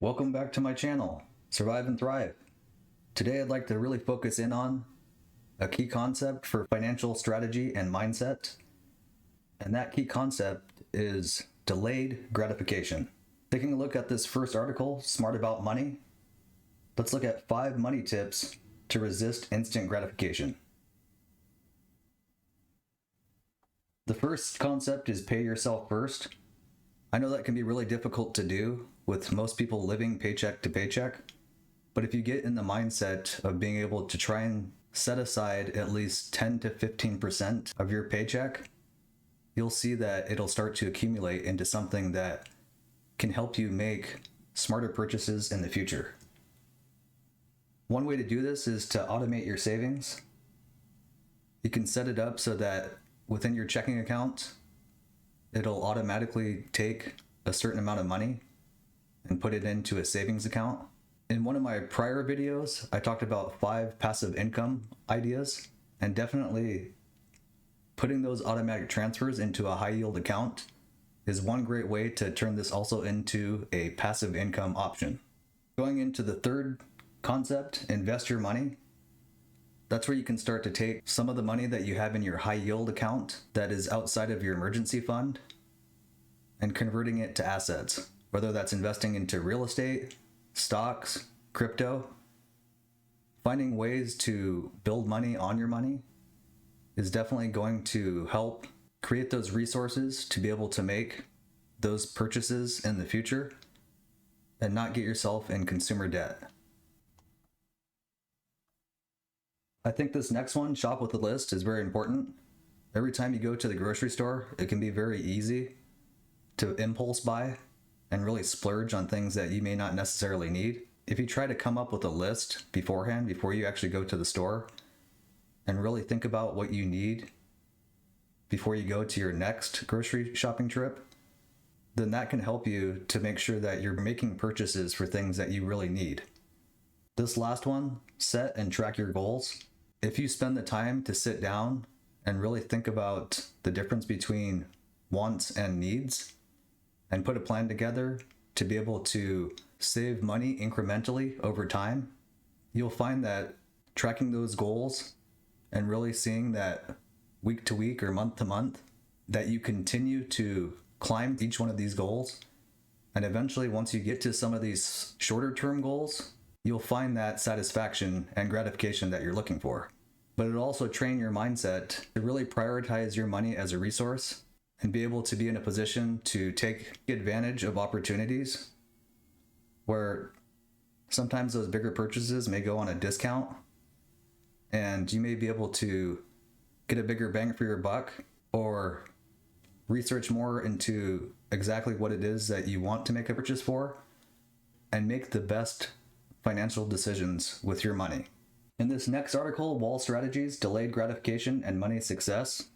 Welcome back to my channel, Survive and Thrive. Today I'd like to really focus in on a key concept for financial strategy and mindset, and that key concept is delayed gratification. Taking a look at this first article, Smart About Money, let's look at 5 money tips to resist instant gratification. The first concept is pay yourself first. I know that can be really difficult to do with most people living paycheck to paycheck, but if you get in the mindset of being able to try and set aside at least 10 to 15% of your paycheck, you'll see that it'll start to accumulate into something that can help you make smarter purchases in the future. One way to do this is to automate your savings. You can set it up so that within your checking account, it'll automatically take a certain amount of money and put it into a savings account. In one of my prior videos, I talked about 5 passive income ideas, and definitely putting those automatic transfers into a high yield account is one great way to turn this also into a passive income option. Going into the third concept, invest your money. That's where you can start to take some of the money that you have in your high yield account that is outside of your emergency fund and converting it to assets, whether that's investing into real estate, stocks, crypto. Finding ways to build money on your money is definitely going to help create those resources to be able to make those purchases in the future and not get yourself in consumer debt. I think this next one, shop with a list, is very important. Every time you go to the grocery store, it can be very easy to impulse buy and really splurge on things that you may not necessarily need. If you try to come up with a list beforehand, before you actually go to the store, and really think about what you need before you go to your next grocery shopping trip, then that can help you to make sure that you're making purchases for things that you really need. This last one, set and track your goals. If you spend the time to sit down and really think about the difference between wants and needs and put a plan together to be able to save money incrementally over time, you'll find that tracking those goals and really seeing that week to week or month to month, that you continue to climb each one of these goals. And eventually, once you get to some of these shorter term goals, you'll find that satisfaction and gratification that you're looking for. But it'll also train your mindset to really prioritize your money as a resource and be able to be in a position to take advantage of opportunities where sometimes those bigger purchases may go on a discount and you may be able to get a bigger bang for your buck or research more into exactly what it is that you want to make a purchase for and make the best financial decisions with your money. In this next article, Wall Strategies, Delayed Gratification, and Money Success,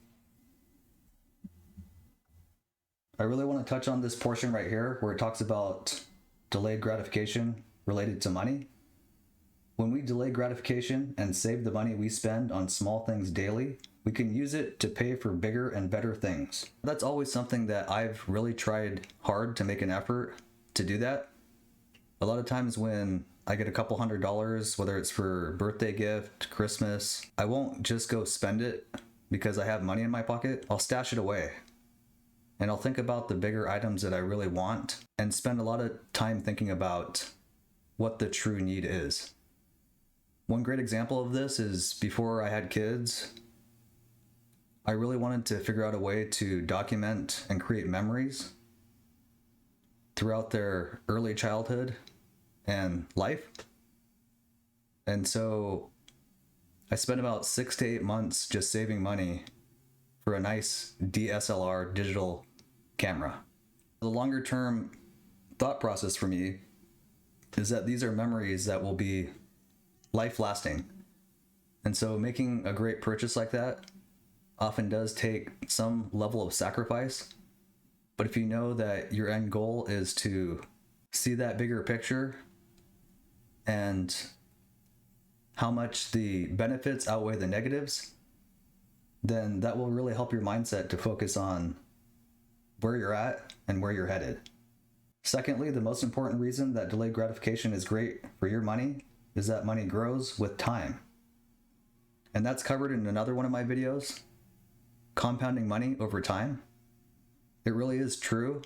I really want to touch on this portion right here where it talks about delayed gratification related to money. When we delay gratification and save the money we spend on small things daily, we can use it to pay for bigger and better things. That's always something that I've really tried hard to make an effort to do that. A lot of times when I get a couple $100, whether it's for birthday gift, Christmas, I won't just go spend it because I have money in my pocket. I'll stash it away. And I'll think about the bigger items that I really want and spend a lot of time thinking about what the true need is. One great example of this is before I had kids, I really wanted to figure out a way to document and create memories throughout their early childhood and life. And so I spent about 6 to 8 months just saving money for a nice DSLR digital camera. The longer term thought process for me is that these are memories that will be life lasting. And so making a great purchase like that often does take some level of sacrifice. But if you know that your end goal is to see that bigger picture and how much the benefits outweigh the negatives, then that will really help your mindset to focus on where you're at and where you're headed. Secondly, the most important reason that delayed gratification is great for your money is that money grows with time. And that's covered in another one of my videos, compounding money over time. It really is true.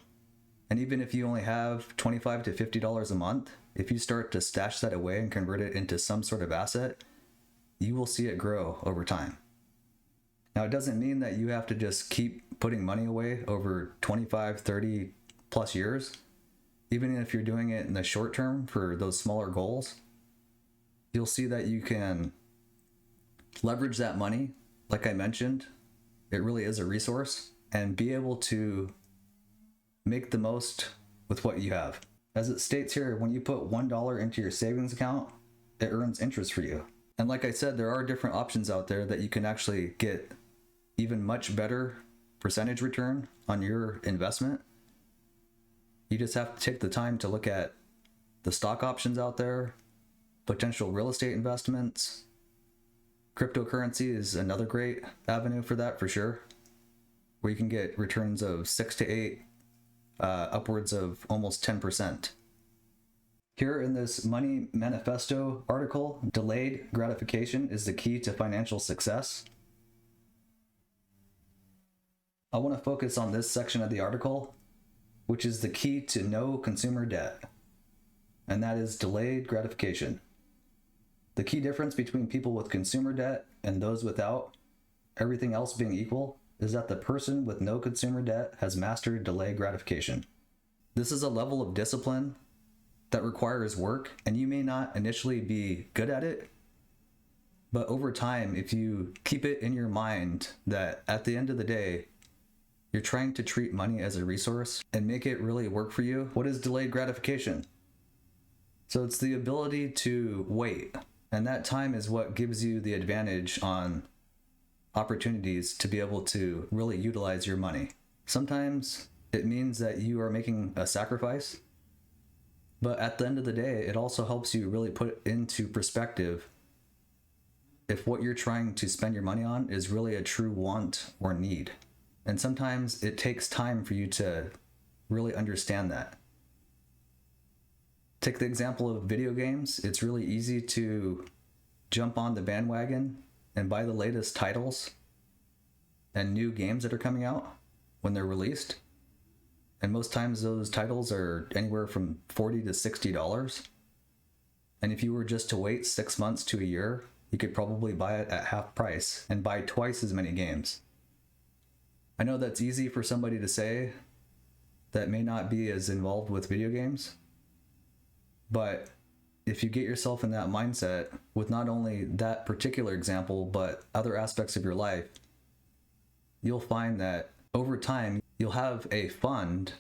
And even if you only have $25 to $50 a month, if you start to stash that away and convert it into some sort of asset, you will see it grow over time. Now, it doesn't mean that you have to just keep putting money away over 25, 30 plus years. Even if you're doing it in the short term for those smaller goals, you'll see that you can leverage that money. Like I mentioned, it really is a resource, and be able to make the most with what you have. As it states here, when you put $1 into your savings account, it earns interest for you. And like I said, there are different options out there that you can actually get even much better percentage return on your investment. You just have to take the time to look at the stock options out there, potential real estate investments. Cryptocurrency is another great avenue for that, for sure, where you can get returns of 6 to 8, upwards of almost 10%. Here in this Money Manifesto article, delayed gratification is the key to financial success. I want to focus on this section of the article, which is the key to no consumer debt, and that is delayed gratification. The key difference between people with consumer debt and those without, everything else being equal, is that the person with no consumer debt has mastered delayed gratification. This is a level of discipline that requires work, and you may not initially be good at it, but over time, if you keep it in your mind that at the end of the day, you're trying to treat money as a resource and make it really work for you. What is delayed gratification? So it's the ability to wait, and that time is what gives you the advantage on opportunities to be able to really utilize your money. Sometimes it means that you are making a sacrifice, but at the end of the day, it also helps you really put into perspective if what you're trying to spend your money on is really a true want or need. And sometimes it takes time for you to really understand that. Take the example of video games. It's really easy to jump on the bandwagon and buy the latest titles and new games that are coming out when they're released. And most times those titles are anywhere from $40 to $60. And if you were just to wait 6 months to a year, you could probably buy it at half price and buy twice as many games. I know that's easy for somebody to say that may not be as involved with video games, but if you get yourself in that mindset with not only that particular example, but other aspects of your life, you'll find that over time, you'll have a fund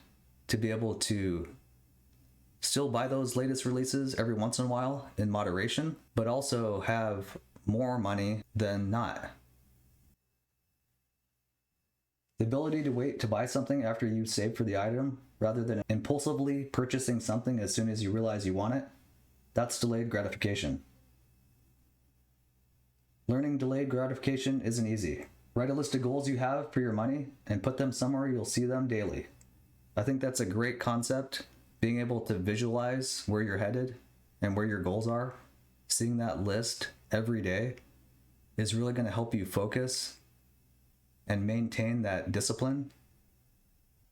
to be able to still buy those latest releases every once in a while in moderation, but also have more money than not. The ability to wait to buy something after you've saved for the item, rather than impulsively purchasing something as soon as you realize you want it, that's delayed gratification. Learning delayed gratification isn't easy. Write a list of goals you have for your money and put them somewhere you'll see them daily. I think that's a great concept, being able to visualize where you're headed and where your goals are. Seeing that list every day is really going to help you focus and maintain that discipline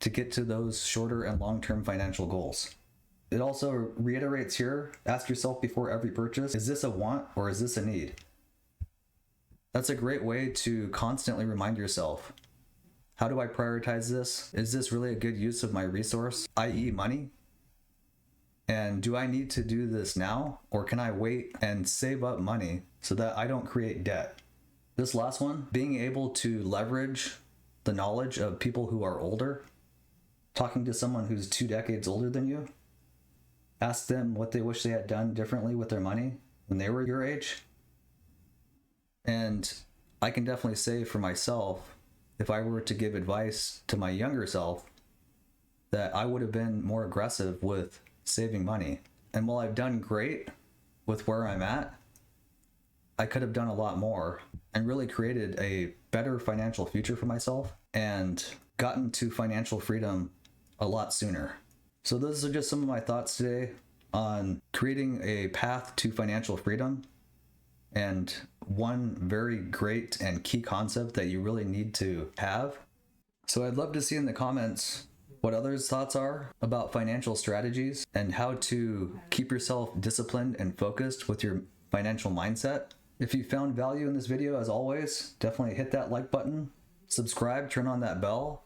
to get to those shorter and long-term financial goals. It also reiterates here, ask yourself before every purchase, is this a want or is this a need? That's a great way to constantly remind yourself, how do I prioritize this? Is this really a good use of my resource, i.e. money? And do I need to do this now, or can I wait and save up money so that I don't create debt? This last one, being able to leverage the knowledge of people who are older, talking to someone who's 2 decades older than you, ask them what they wish they had done differently with their money when they were your age. And I can definitely say for myself, if I were to give advice to my younger self, that I would have been more aggressive with saving money. And while I've done great with where I'm at, I could have done a lot more and really created a better financial future for myself and gotten to financial freedom a lot sooner. So those are just some of my thoughts today on creating a path to financial freedom, and one very great and key concept that you really need to have. So I'd love to see in the comments what others' thoughts are about financial strategies and how to keep yourself disciplined and focused with your financial mindset. If you found value in this video, as always, definitely hit that like button, subscribe, turn on that bell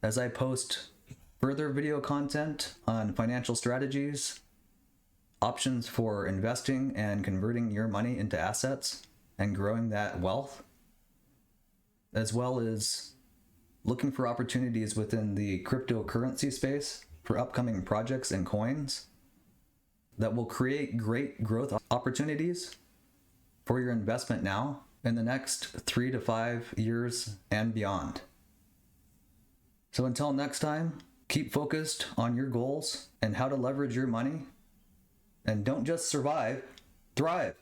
as I post further video content on financial strategies, options for investing and converting your money into assets and growing that wealth, as well as looking for opportunities within the cryptocurrency space for upcoming projects and coins that will create great growth opportunities for your investment now in the next 3 to 5 years and beyond. So until next time, keep focused on your goals and how to leverage your money, and don't just survive, thrive.